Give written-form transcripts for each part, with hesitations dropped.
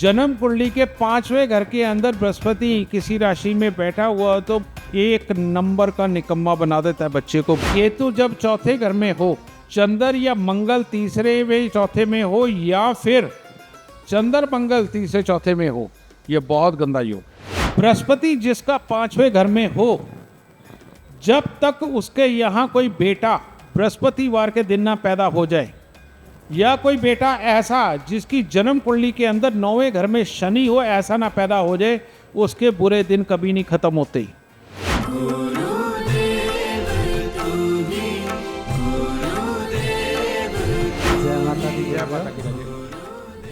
जन्म कुंडली के 5वें घर के अंदर बृहस्पति किसी राशि में बैठा हुआ तो एक नंबर का निकम्मा बना देता है बच्चे को। केतु जब चौथे घर में हो, चंद्र या मंगल तीसरे में चौथे में हो, या फिर चंद्र मंगल तीसरे चौथे में हो, ये बहुत गंदा योग। बृहस्पति जिसका 5वें घर में हो, जब तक उसके यहाँ कोई बेटा बृहस्पतिवार के दिन ना पैदा हो जाए, या कोई बेटा ऐसा जिसकी जन्म कुंडली के अंदर 9वें घर में शनि हो, ऐसा ना पैदा हो जाए, उसके बुरे दिन कभी नहीं खत्म होते। जय माता दी। जय माता की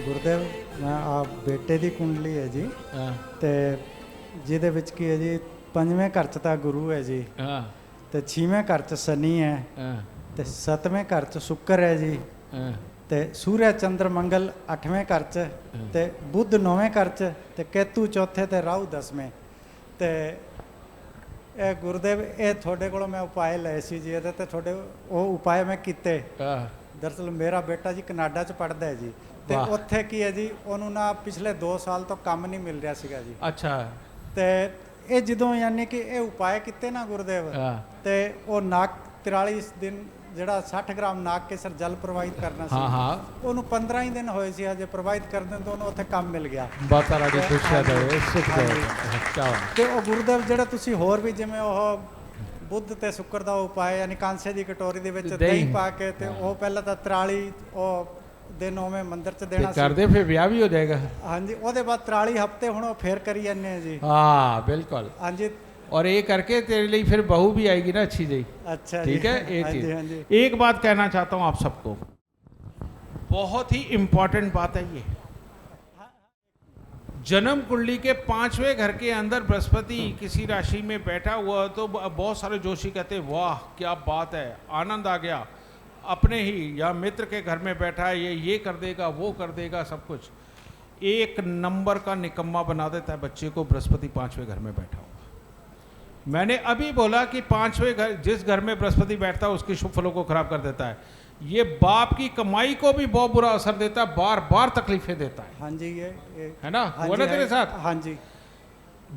गुरुदेव, मैं आप बेटे ਦੀ ਕੁੰਡਲੀ ਹੈ ਜੀ ਤੇ ਜਿਹਦੇ ਵਿੱਚ ਕੀ ਹੈ ਜੀ 5ਵੇਂ ਘਰ 'ਚ ਤਾਂ ਗੁਰੂ ਹੈ ਜੀ ਤੇ 6ਵੇਂ ਘਰ 'ਚ ਸ਼ਨੀ ਹੈ ਤੇ 7ਵੇਂ ਘਰ 'ਚ ਸ਼ੁੱਕਰ ਹੈ ਜੀ ਤੇ ਸੂਰਜ ਚੰਦਰ ਮੰਗਲ 8ਵੇਂ ਘਰ 'ਚ ਤੇ ਬੁੱਧ 9ਵੇਂ ਘਰ 'ਚ ਤੇ ਕੇਤੂ ਚੌਥੇ ਤੇ ਰਾਹੂ 10ਵੇਂ ਤੇ ਇਹ ਗੁਰਦੇਵ ਇਹ ਤੁਹਾਡੇ ਕੋਲੋਂ ਮੈਂ ਉਪਾਅ ਲਏ ਸੀ ਜੀ ਇਹਦੇ ਤੇ ਤੁਹਾਡੇ ਉਹ ਉਪਾਅ ਮੈਂ ਕੀਤੇ। ਦਰਅਸਲ ਮੇਰਾ ਬੇਟਾ ਜੀ ਕਨਾਡਾ 'ਚ ਪੜ੍ਹਦਾ ਹੈ ਜੀ ਤੇ ਉੱਥੇ ਕੀ ਹੈ ਜੀ ਉਹਨੂੰ ਨਾ ਪਿਛਲੇ 2 ਸਾਲ ਤੋਂ ਕੰਮ ਨਹੀਂ ਮਿਲ ਰਿਹਾ ਸੀਗਾ ਜੀ। ਅੱਛਾ। ਤੇ ਇਹ ਜਦੋਂ ਯਾਨੀ ਕਿ ਇਹ ਉਪਾਅ ਕੀਤੇ ਨਾ ਗੁਰਦੇਵ ਤੇ ਉਹ ਨਾਗ 43 ਦਿਨ ਜਿਹੜਾ 60 ਗ੍ਰਾਮ ਨਾਗ ਕੇਸਰ ਜਲ ਪ੍ਰਵਾਹਿਤ ਕਰਨਾ ਸੀ, ਉਹਨੂੰ 15 ਹੀ ਦਿਨ ਹੋਏ ਸੀ ਅਜੇ ਪ੍ਰਵਾਹਿਤ ਕਰਦੇ ਤੋਂ ਉਹਨੂੰ ਉੱਥੇ ਕੰਮ ਮਿਲ ਗਿਆ। ਤੇ ਉਹ ਗੁਰਦੇਵ ਜਿਹੜਾ ਤੁਸੀਂ ਹੋਰ ਵੀ ਜਿਵੇਂ ਉਹ ਬੁੱਧ ਤੇ ਸ਼ੁੱਕਰ ਦਾ ਉਪਾਅ ਯਾਨੀ ਕਾਂਸੇ ਦੀ ਕਟੋਰੀ ਦੇ ਵਿੱਚ ਦਹੀਂ ਪਾ ਕੇ ਤੇ ਉਹ ਪਹਿਲਾਂ ਤਾਂ 43 ਉਹ ਦਿਨ ਉਵੇਂ ਮੰਦਿਰ 'ਚ ਦੇਣਾ ਸੀ, ਕਰਦੇ ਫਿਰ ਵਿਆਹ ਵੀ ਹੋ ਜਾਏਗਾ। ਹਾਂਜੀ, ਉਹਦੇ ਬਾਅਦ 43 ਹਫ਼ਤੇ ਹੁਣ ਉਹ ਫੇਰ ਕਰੀ ਜਾਂਦੇ ਆ ਜੀ। हाँ बिल्कुल। हाँ जी। और ये करके तेरे लिए फिर बहू भी आएगी ना अच्छी जी। अच्छा, ठीक है। एक हाँ जी, चीज हाँ जी। एक बात कहना चाहता हूँ आप सबको, बहुत ही इम्पोर्टेंट बात है ये। जन्म कुंडली के 5वें घर के अंदर बृहस्पति किसी राशि में बैठा हुआ तो बहुत सारे जोशी कहते हैं वाह क्या बात है, आनंद आ गया, अपने ही या मित्र के घर में बैठा है, ये कर देगा वो कर देगा सब कुछ। एक नंबर का निकम्मा बना देता है बच्चे को बृहस्पति 5वें घर में बैठा हुआ। मैंने अभी बोला कि 5वें घर, जिस घर में बृहस्पति बैठता है उसके शुभ फलों को खराब कर देता है। ये बाप की कमाई को भी बहुत बुरा असर देता है, बार बार तकलीफें देता है। हाँ जी, ये है ना, हाँ हुआ ना तेरे साथ? हाँ जी।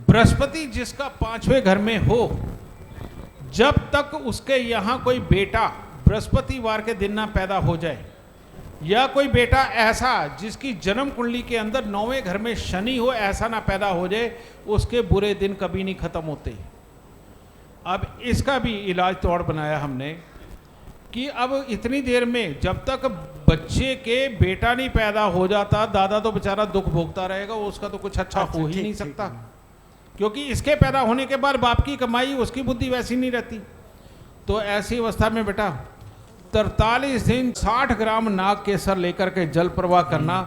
बृहस्पति जिसका 5वें घर में हो, जब तक उसके यहाँ कोई बेटा बृहस्पतिवार के दिन ना पैदा हो जाए, या कोई बेटा ऐसा जिसकी जन्म कुंडली के अंदर 9वें घर में शनि हो, ऐसा ना पैदा हो जाए, उसके बुरे दिन कभी नहीं खत्म होते। अब इसका भी इलाज तौड़ बनाया हमने कि अब इतनी देर में जब तक बच्चे के बेटा नहीं पैदा हो जाता, दादा तो बेचारा दुख भोगता रहेगा, उसका तो कुछ अच्छा हो ही नहीं सकता, क्योंकि इसके पैदा होने के बाद बाप की कमाई, उसकी बुद्धि वैसी नहीं रहती। तो ऐसी अवस्था में बेटा 43 दिन 60 ग्राम नाग केसर लेकर के जल प्रवाह करना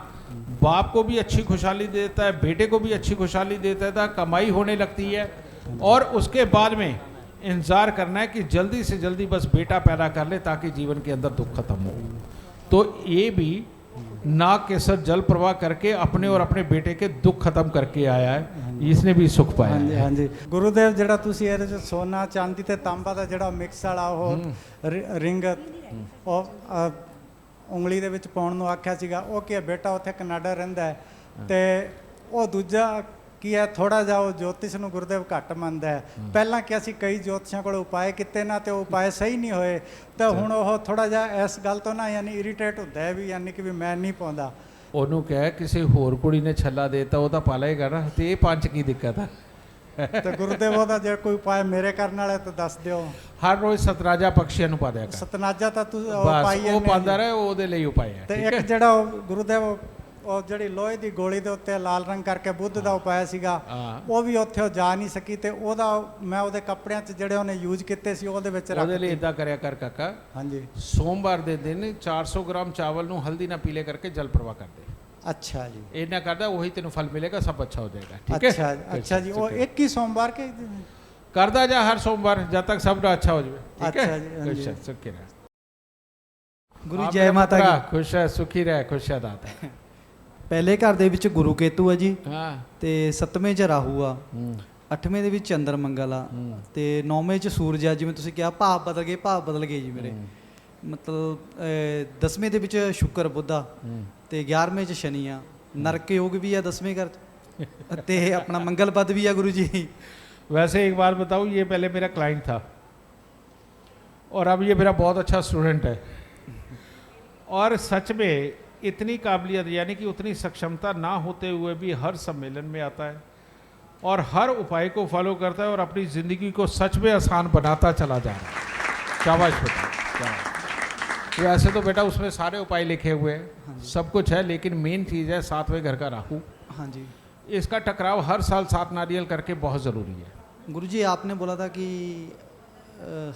बाप को भी अच्छी खुशहाली देता है, बेटे को भी अच्छी खुशहाली देता है, कमाई होने लगती है। और उसके बाद में इंतज़ार करना है कि जल्दी से जल्दी बस बेटा पैदा कर ले ताकि जीवन के अंदर दुख खत्म हो। तो ये भी नाग केसर जल प्रवाह करके अपने और अपने बेटे के दुख खत्म करके आया है, इसने भी सुख पाया। हाँ जी, हाँ जी। गुरुदेव ਜਿਹੜਾ ਤੁਸੀਂ ਇਹਦੇ 'ਚ ਸੋਨਾ ਚਾਂਦੀ ਤੇ ਤਾਂਬਾ ਦਾ ਜਿਹੜਾ ਮਿਕਸ ਵਾਲਾ ਉਹ ਰਿੰਗ ਉਹ ਉਂਗਲੀ ਦੇ ਵਿੱਚ ਪਾਉਣ ਨੂੰ ਆਖਿਆ ਸੀਗਾ, ਉਹ ਕੀ ਬੇਟਾ ਉੱਥੇ ਕੈਨੇਡਾ ਰਹਿੰਦਾ ਹੈ ਤੇ ਉਹ ਦੂਜਾ ਕੀ ਹੈ ਥੋੜਾ ਜਿਹਾ ਉਹ ਜੋਤਿਸ਼ ਨੂੰ ਗੁਰਦੇਵ ਘੱਟ ਮੰਨਦਾ ਹੈ। ਪਹਿਲਾਂ ਕਿ ਅਸੀਂ ਕਈ ਜੋਤਿਸ਼ਾਂ ਕੋਲ ਉਪਾਅ ਕੀਤੇ ਨਾ ਤੇ ਉਹ ਉਪਾਅ ਸਹੀ ਨਹੀਂ ਹੋਏ, ਤਾਂ ਹੁਣ ਉਹ ਥੋੜਾ ਜਿਹਾ ਇਸ ਗੱਲ ਤੋਂ ਨਾ ਯਾਨੀ ਇਰੀਟੇਟ ਹੁੰਦਾ ਹੈ ਵੀ ਯਾਨੀ ਕਿ ਵੀ ਮੈਂ ਨਹੀਂ ਪਾਉਂਦਾ। ਉਹਨੂੰ ਕਹਿ ਕਿਸੇ ਹੋਰ ਕੁੜੀ ਨੇ ਛੱਲਾ ਦੇਤਾ ਉਹ ਤਾਂ ਪਾ ਲਏਗਾ ਨਾ, ਤੇ ਇਹ ਪੰਜ ਕੀ ਦਿੱਕਤ ਆ। ਤੇ ਗੁਰਦੇਵ ਉਹਦਾ ਜੇ ਕੋਈ ਉਪਾਅ ਮੇਰੇ ਕਰਨ ਵਾਲੇ ਤਾਂ ਦੱਸ ਦਿਓ। ਹਰ ਰੋਜ਼ ਸਤਨਾਜਾ ਪਕਸ਼ੀਆਂ ਨੂੰ ਪਾ ਦਿਆ ਕਰ। ਸਤਨਾਜਾ ਤਾਂ ਤੂੰ ਬਸ ਉਹ ਪਾਉਂਦਾ ਰਹੇ, ਉਹਦੇ ਲਈ ਉਪਾਅ ਹੈ। ਤੇ ਇੱਕ ਜਿਹੜਾ ਉਹ ਗੁਰਦੇਵ ਉਹ ਜਿਹੜੀ ਲੋਹੇ ਦੀ ਗੋਲੀ ਦੇ ਉੱਤੇ ਲਾਲ ਰੰਗ ਕਰਕੇ ਬੁੱਧ ਦਾ ਉਪਾਅ ਸੀਗਾ, ਉਹ ਵੀ ਉੱਥੇ ਉਹ ਜਾ ਨਹੀਂ ਸਕੀ ਤੇ ਉਹਦਾ ਮੈਂ ਉਹਦੇ ਕੱਪੜਿਆਂ 'ਚ ਜਿਹੜੇ ਉਹਨੇ ਯੂਜ਼ ਕੀਤੇ ਸੀ ਉਹਦੇ ਵਿੱਚ ਰੱਖ। ਉਹਦੇ ਲਈ ਇਦਾਂ ਕਰਿਆ ਕਰ ਕਾਕਾ, ਹਾਂਜੀ, ਸੋਮਵਾਰ ਦੇ ਦਿਨ 400 ਗ੍ਰਾਮ ਚਾਵਲ ਨੂੰ ਹਲਦੀ ਨਾਲ ਪੀਲੇ ਕਰਕੇ ਜਲ ਪ੍ਰਵਾਹ ਕਰ ਦੇ। ਅੱਛਾ ਜੀ, ਇਹਨਾਂ ਕਰਦਾ ਉਹੀ ਤੈਨੂੰ ਫਲ ਮਿਲੇਗਾ, ਸਭ अच्छा हो जाएगा। ठीक है। अच्छा, अच्छा जी। वो एक ही सोमवार के करदा जा हर सोमवार जब तक सब अच्छा हो जाए। ठीक अच्छा है जी, खुश है सुखी रह। गुरु जय माता दी। खुश है सुखी रह, खुश है दाता। ਪਹਿਲੇ ਘਰ ਦੇ ਵਿੱਚ ਗੁਰੂ ਕੇਤੂ ਹੈ ਜੀ, ਹਾਂ, ਤੇ 7ਵੇਂ 'ਚ ਰਾਹੂ ਆ, 8ਵੇਂ ਦੇ ਵਿੱਚ ਚੰਦਰ ਮੰਗਲ ਆ, ਤੇ 9ਵੇਂ 'ਚ ਸੂਰਜ ਆ। ਜਿਵੇਂ ਤੁਸੀਂ ਕਿਹਾ ਭਾਵ ਬਦਲ ਗਏ ਜੀ ਮੇਰੇ, ਮਤਲਬ 10ਵੇਂ ਦੇ ਵਿੱਚ ਸ਼ੁੱਕਰ ਬੁੱਧ ਆ, ਤੇ 11ਵੇਂ 'ਚ ਸ਼ਨੀ ਆ, ਨਰਕ ਯੋਗ ਵੀ ਆ 10ਵੇਂ ਘਰ 'ਚ ਤੇ ਆਪਣਾ ਮੰਗਲ ਪਦ ਵੀ ਆ ਗੁਰੂ ਜੀ। वैसे एक बात बताऊँ, ये पहले मेरा क्लाइंट था और अब ये मेरा बहुत अच्छा स्टूडेंट है। और सच में इतनी काबिलियत यानी कि उतनी सक्षमता ना होते हुए भी हर सम्मेलन में आता है और हर उपाय को फॉलो करता है और अपनी ज़िंदगी को सच में आसान बनाता चला जा रहा है। शाबाश बेटा, शाबाश। वैसे तो बेटा उसमें सारे उपाय लिखे हुए हैं, सब कुछ है, लेकिन मेन चीज़ है 7वें घर का राहु। हाँ जी इसका टकराव हर साल 7 नारियल करके बहुत ज़रूरी है। गुरु जी आपने बोला था कि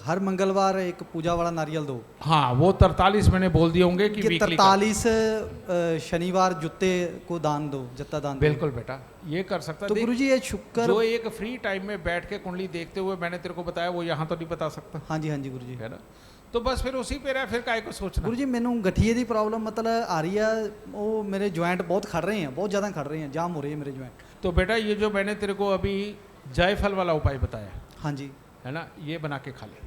हर मंगलवार एक पूजा वाला नारियल दो। हाँ, वो 43 मैंने बोल दिए होंगे कि कि वीकली 43 शनिवार जुत्ते को दान दो, जत्ता दान दो। बिल्कुल बेटा, ये कर सकता तो देख, गुरु जी ये शुक्र जो एक फ्री टाइम में बैठ के कुंडली देखते हुए मैंने तेरे को बताया, वो यहाँ तो नहीं बता सकता, हाँ जी गुरु जी। है ना। तो बस फिर उसी पे रह, फिर काहे को सोचना। गुरु जी मैनू गठिए की प्रॉब्लम मतलब आ रही है, वो मेरे जॉइंट बहुत खड़ रहे हैं, बहुत ज़्यादा खड़ रहे हैं, जाम हो रही है मेरे जॉइंट। तो बेटा ये जो मैंने तेरे को अभी जायफल वाला उपाय बताया, हाँ जी, है ना, ये बना के खा ले,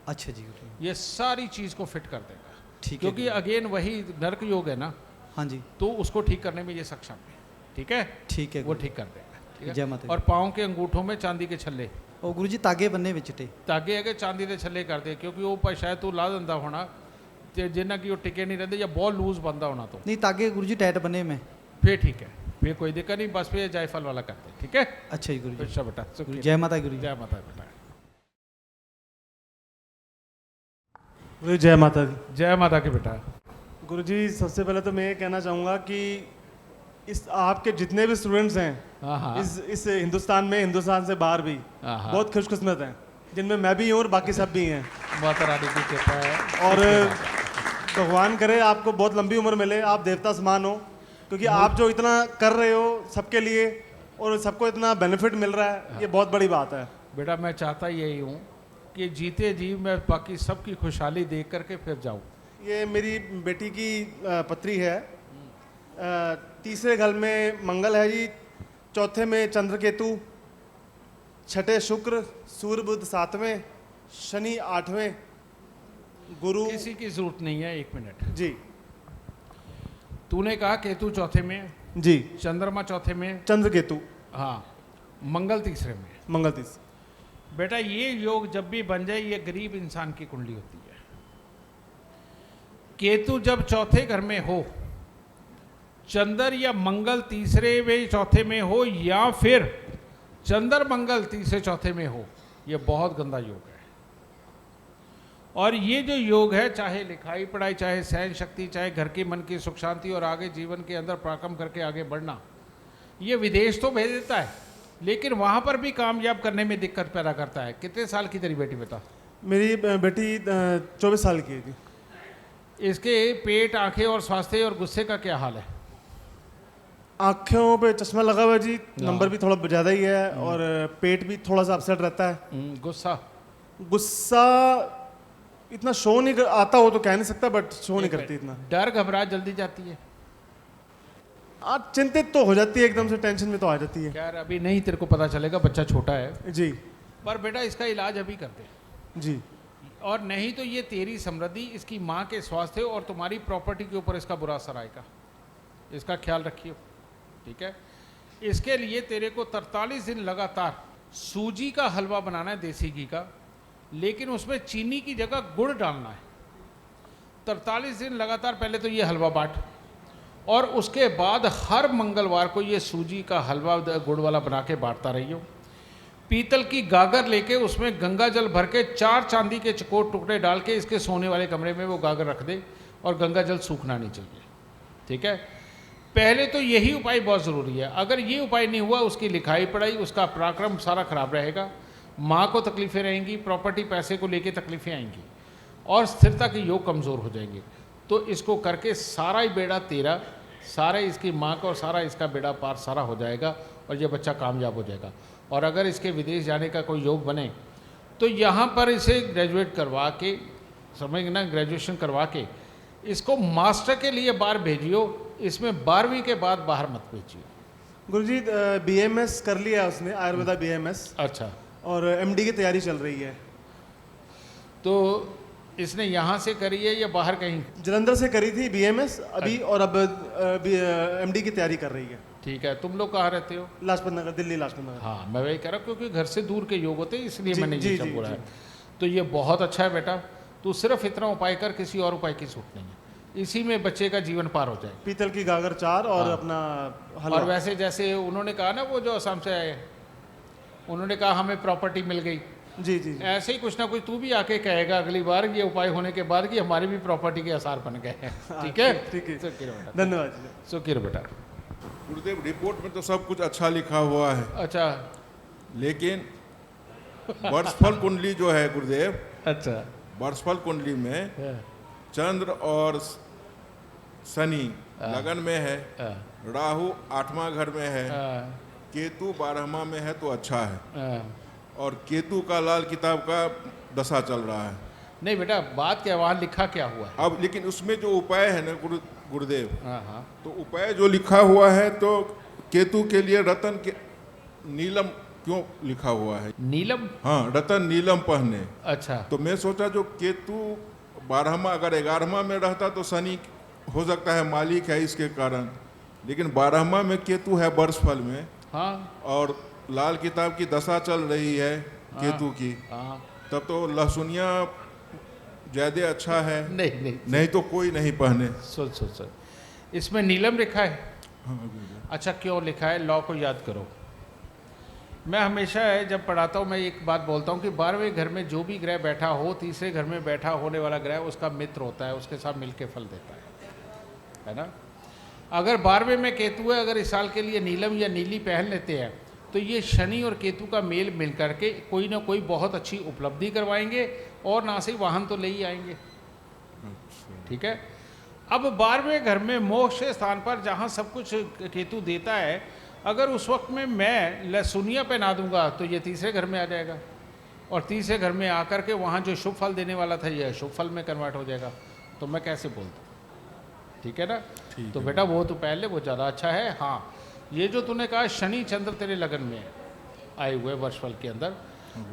अच्छा जी गुरु जी, ये सारी चीज़ को फिट कर देगा। ठीक है क्योंकि अगेन वही नर्क योग है ना, हाँ जी तो उसको ठीक करने में ये सक्षम है। ठीक है, ठीक है वो गुरु। ठीक कर देगा। ठीक जय है? माता दी। और पाँव के अंगूठों में चांदी के छल्ले, ਉਹ ਗੁਰੂ ਜੀ ਤਾਗੇ ਬੰਨੇ ਵਿੱਚ ਤੇ तागे है कि चांदी के छल्ले कर दे, क्योंकि वो पर शायद तू ला दिंदा होना ते जिन्ना कि वो टिके नहीं रहते या बहुत लूज बनता होना, तो ਨਹੀਂ ਤਾਗੇ ਗੁਰੂ ਜੀ ਟਾਈਟ ਬੰਨੇ ਮੈਂ। फिर ठीक है, फिर कोई दिक्कत नहीं, बस फिर जायफल वाला करते। ठीक है, ਅੱਛਾ ਜੀ ਗੁਰੂ ਜੀ, अच्छा बेटा, गुरु सुखी जय माता गुरु जी। जय माता बेटा, गुरु जय माता दी। जय माता की बेटा। गुरु जी सबसे पहले तो मैं ये कहना चाहूँगा कि इस आपके जितने भी स्टूडेंट्स हैं हाँ हाँ इस हिंदुस्तान में, हिंदुस्तान से बाहर भी हाँ हाँ, बहुत खुशकिस्मत हैं, जिनमें मैं भी हूँ और बाकी सब भी हैं। माता रानी की कृपा है। और भगवान करे आपको बहुत लंबी उम्र मिले, आप देवता समान हो, क्योंकि आप जो इतना कर रहे हो सबके लिए और सबको इतना बेनिफिट मिल रहा है, ये बहुत बड़ी बात है। बेटा मैं चाहता यही हूँ कि जीते जी मैं बाकी सबकी खुशहाली देख करके फिर जाऊँ। ये मेरी बेटी की पत्री है। तीसरे घर में मंगल है जी, चौथे में चंद्र केतु, छठे शुक्र, सूर्य बुध 7वें, शनि 8वें, गुरु किसी की जरूरत नहीं है, 1 मिनट। जी तूने कहा केतु चौथे में, जी, चंद्रमा चौथे में, चंद्र केतु, हाँ, मंगल तीसरे में। मंगल तीस। बेटा ये योग जब भी बन जाए, ये गरीब इंसान की कुंडली होती है। केतु जब चौथे घर में हो, चंद्र या मंगल तीसरे में चौथे में हो, या फिर चंद्र मंगल तीसरे चौथे में हो, ये बहुत गंदा योग है। और ये जो योग है, चाहे लिखाई पढ़ाई, चाहे सहन शक्ति, चाहे घर की मन की सुख शांति और आगे जीवन के अंदर पराक्रम करके आगे बढ़ना, ये विदेश तो भेज देता है, लेकिन वहाँ पर भी कामयाब करने में दिक्कत पैदा करता है। कितने साल की तेरी बेटी बता? मेरी बेटी 24 साल की है जी। इसके पेट, आंखें और स्वास्थ्य और गुस्से का क्या हाल है? आँखों पे चश्मा लगा हुआ है जी, नंबर भी थोड़ा ज़्यादा ही है, और पेट भी थोड़ा सा अपसेट रहता है। गुस्सा? गुस्सा इतना शो नहीं आता हो तो कह नहीं सकता, बट शो नहीं करती इतना। डर घबराहट जल्दी जाती है? आप चिंतित तो हो जाती है, एकदम से टेंशन में तो आ जाती है। यार अभी नहीं, तेरे को पता चलेगा, बच्चा छोटा है। जी पर बेटा इसका इलाज अभी कर दे, जी, और नहीं तो ये तेरी समृद्धि, इसकी माँ के स्वास्थ्य और तुम्हारी प्रॉपर्टी के ऊपर इसका बुरा असर आएगा। इसका ख्याल रखियो, ठीक है। इसके लिए तेरे को 43 दिन लगातार सूजी का हलवा बनाना है, देसी घी का, लेकिन उसमें चीनी की जगह गुड़ डालना है। 43 दिन लगातार पहले तो ये हलवा बांट, और उसके बाद हर मंगलवार को ये सूजी का हलवा गुड़ वाला बना के बांटता रहियो। पीतल की गागर लेके उसमें गंगा जल भर के 4 चांदी के चकोर टुकड़े डाल के इसके सोने वाले कमरे में वो गागर रख दे, और गंगा जल सूखना नहीं चाहिए, ठीक है। पहले तो यही उपाय बहुत ज़रूरी है। अगर ये उपाय नहीं हुआ, उसकी लिखाई पढ़ाई, उसका पराक्रम सारा खराब रहेगा, माँ को तकलीफ़ें रहेंगी, प्रॉपर्टी पैसे को लेके तकलीफ़ें आएंगी, और स्थिरता के योग कमज़ोर हो जाएंगे। तो इसको करके सारा ही बेड़ा तेरा, सारा इसकी माँ का और सारा इसका बेड़ा पार सारा हो जाएगा, और ये बच्चा कामयाब हो जाएगा। और अगर इसके विदेश जाने का कोई योग बने तो यहाँ पर इसे ग्रेजुएट करवा के, समझना, ग्रेजुएशन करवा के इसको मास्टर के लिए बाहर भेजियो। इसमें 12वीं के बाद बाहर मत भेजियो। गुरुजी BMS कर लिया उसने, आयुर्वेदा BMS, अच्छा, और MD की तैयारी चल रही है। तो इसने यहाँ से करी है या बाहर कहीं? जलंधर से करी थी BMS अभी, और अब MD की तैयारी कर रही है। ठीक है, तुम लोग कहाँ रहते हो? लाजपत नगर, दिल्ली लाजपत नगर। हाँ, मैं वही कह रहा हूँ क्योंकि घर से दूर के योग होते हैं, इसलिए जी, मैंने जी, ये सब जी, बोला जी। है। तो ये बहुत अच्छा है बेटा, तू सिर्फ इतना उपाय कर, किसी और उपाय की जरूरत नहीं है, इसी में बच्चे का जीवन पार हो जाए। पीतल की गागर 4 और हाँ। अपना और हलवा। वैसे जैसे उन्होंने कहा ना, वो जो असम से आए, उन्होंने कहा हमें प्रॉपर्टी मिल गई, जी जी जी। ऐसे ही कुछ ना कुछ तू भी आके कहेगा अगली बार ये उपाय होने के बाद कि हमारी भी प्रॉपर्टी के आसार बन गए हैं। ठीक है, ठीक है। सुखी रहो बेटा, धन्यवाद जी। सुखी रहो बेटा। गुरुदेव, रिपोर्ट में तो सब कुछ अच्छा लिखा हुआ है, अच्छा लेकिन वर्षफल कुंडली जो है गुरुदेव, अच्छा, वर्षफल कुंडली में हाँ, चंद्र और शनि लगन में है, हाँ, राहु 8वां घर में है, हाँ, केतु 12वां में है तो अच्छा है, हाँ। और केतु का लाल किताब का दशा चल रहा है। नहीं बेटा, बात क्या, वहाँ लिखा क्या हुआ है? अब लेकिन उसमें जो उपाय है ना गुरुदेव, हाँ हाँ, तो उपाय जो लिखा हुआ है, तो केतु के लिए रतन के नीलम क्यों लिखा हुआ है? नीलम? हाँ, रतन नीलम पहने। अच्छा, तो मैं सोचा जो केतु 12वां, अगर 11वां में रहता तो शनि हो सकता है मालिक है इसके कारण, लेकिन 12वां में केतु है वर्षफल में, हाँ और लाल किताब की दशा चल रही है केतु की, हाँ, तब तो लहसुनिया ज्यादा अच्छा है। नहीं नहीं, नहीं तो कोई नहीं पहने। सुन सुन सुन, इसमें नीलम लिखा है? हाँ, गुरुदेव। अच्छा, क्यों लिखा है? लॉ को याद करो। मैं हमेशा जब पढ़ाता हूँ मैं एक बात बोलता हूँ कि 12वें घर में जो भी ग्रह बैठा हो, तीसरे घर में बैठा होने वाला ग्रह उसका मित्र होता है, उसके साथ मिलके फल देता है ना। अगर 12वें में केतु है, अगर इस साल के लिए नीलम या नीली पहन लेते हैं तो ये शनि और केतु का मेल मिल करके कोई ना कोई बहुत अच्छी उपलब्धि करवाएंगे, और ना से वाहन तो ले ही आएंगे। ठीक है। अब 12वें घर में मोक्ष स्थान पर जहाँ सब कुछ केतु देता है, अगर उस वक्त में मैं लहसुनिया पहना दूंगा तो ये तीसरे घर में आ जाएगा, और तीसरे घर में आकर के वहाँ जो शुभ फल देने वाला था ये शुभ फल में कन्वर्ट हो जाएगा। तो मैं कैसे बोलता? ठीक है ना। तो बेटा वो तो पहले वो ज़्यादा अच्छा है। हाँ, ये जो तूने कहा शनि चंद्र तेरे लगन में आए हुए वर्षफल के अंदर,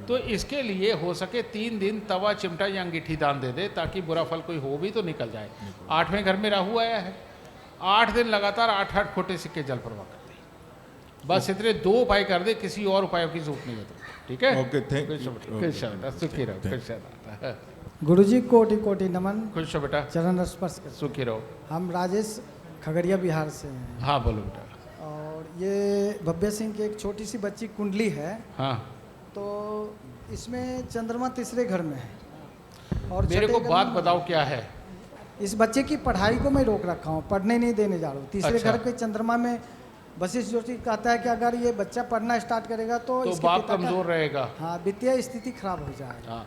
तो इसके लिए हो सके 3 दिन तवा चिमटा या अंगीठी दान दे दे, ताकि बुरा फल कोई हो भी तो निकल जाए। 8वें घर में राहु आया है, 8 दिन लगातार 8 खोटे सिक्के जल प्रवाह कर दे। बस इतने 2 उपाय कर दे, किसी और उपायों की जरूरत नहीं है तो। ठीक है। Okay, thank you. सुखी रहो, खुश रहो, गुरुजी कोटि कोटि नमन, खुश रहो बेटा, चरण स्पर्श कर। सुखी रहो। हम राजेश खगड़िया बिहार से हैं, हाँ बोलो बेटा। और ये भव्य सिंह की एक छोटी सी बच्ची कुंडली है, हाँ, तो इसमें चंद्रमा तीसरे घर में है, और मेरे छठे को घर बात में- बताओ क्या है? इस बच्चे की पढ़ाई को मैं रोक रखा हूँ, पढ़ने नहीं देने जा रहा हूँ। तीसरे अच्छा। घर के चंद्रमा में वशिष्ठ जोशी कहता है कि अगर ये बच्चा पढ़ना स्टार्ट करेगा तो इसके बाप पिता का- कमजोर रहेगा। हाँ, वित्तीय स्थिति खराब हो जाएगी। हाँ,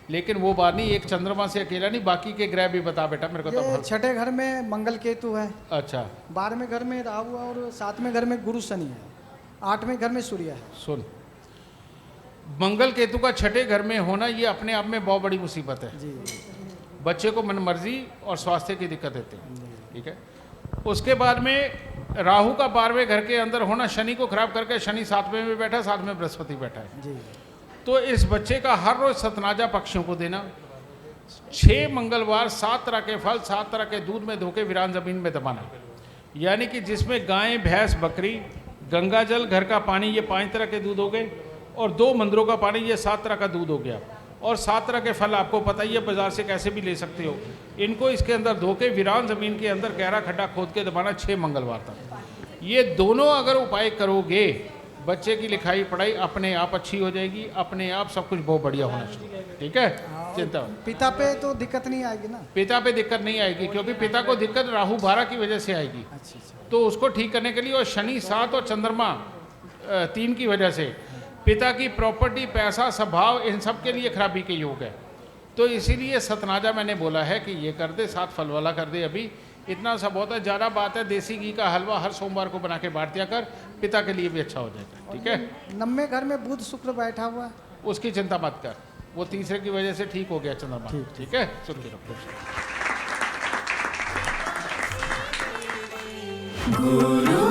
लेकिन वो बात नहीं, एक चंद्रमा से अकेला नहीं, बाकी के ग्रह भी बता बेटा मेरे को तो। ये छठे घर में मंगल केतु है, अच्छा 12वें घर में राहु और 7वें घर में गुरु शनि है, 8वें घर में सूर्य है। सुन, मंगल केतु का छठे घर में होना ये अपने आप में बहुत बड़ी मुसीबत है। जी बच्चे को मनमर्जी और स्वास्थ्य की दिक्कत देते हैं। ठीक है। उसके बाद में राहु का 12वें घर के अंदर होना शनि को खराब करके, शनि 7वें में बैठा, 7 में बृहस्पति बैठा है। जी तो इस बच्चे का हर रोज सतनाजा पक्षियों को देना, 6 मंगलवार 7 तरह के फल 7 तरह के दूध में धोके वीरान जमीन में दबाना, यानी कि जिसमें गाय भैंस बकरी गंगा जल घर का पानी, ये 5 तरह के दूध हो गए, और 2 मंदिरों का पानी, ये 7 तरह का दूध हो गया, और 7 तरह के फल आपको पता ही है बाजार से कैसे भी ले सकते हो। इनको इसके अंदर धोके वीरान जमीन के अंदर गहरा खड्डा खोद के दबाना 6 मंगलवार तक। ये दोनों अगर उपाय करोगे, बच्चे की लिखाई पढ़ाई अपने आप अच्छी हो जाएगी, अपने आप सब कुछ बहुत बढ़िया होना चाहिए। ठीक है, चिंता मत। पिता पे तो दिक्कत नहीं आएगी ना? पिता पे दिक्कत नहीं आएगी, क्योंकि पिता को दिक्कत राहु 12 की वजह से आएगी। अच्छा अच्छा। तो उसको ठीक करने के लिए, और शनि 7 और चंद्रमा 3 की वजह से पिता की प्रॉपर्टी, पैसा, स्वभाव, इन सब के लिए खराबी के योग है। तो इसीलिए सतनाजा मैंने बोला है कि ये कर दे, 7 फल वाला कर दे। अभी इतना सा बहुत है, ज़्यादा बात है, देसी घी का हलवा हर सोमवार को बना के बांट दिया कर, पिता के लिए भी अच्छा हो जाएगा। ठीक है। 9वें घर में बुध शुक्र बैठा हुआ है। उसकी चिंता मत कर, वो तीसरे की वजह से ठीक हो गया चंद्रमा। ठीक है, सुन के रखो। गुरु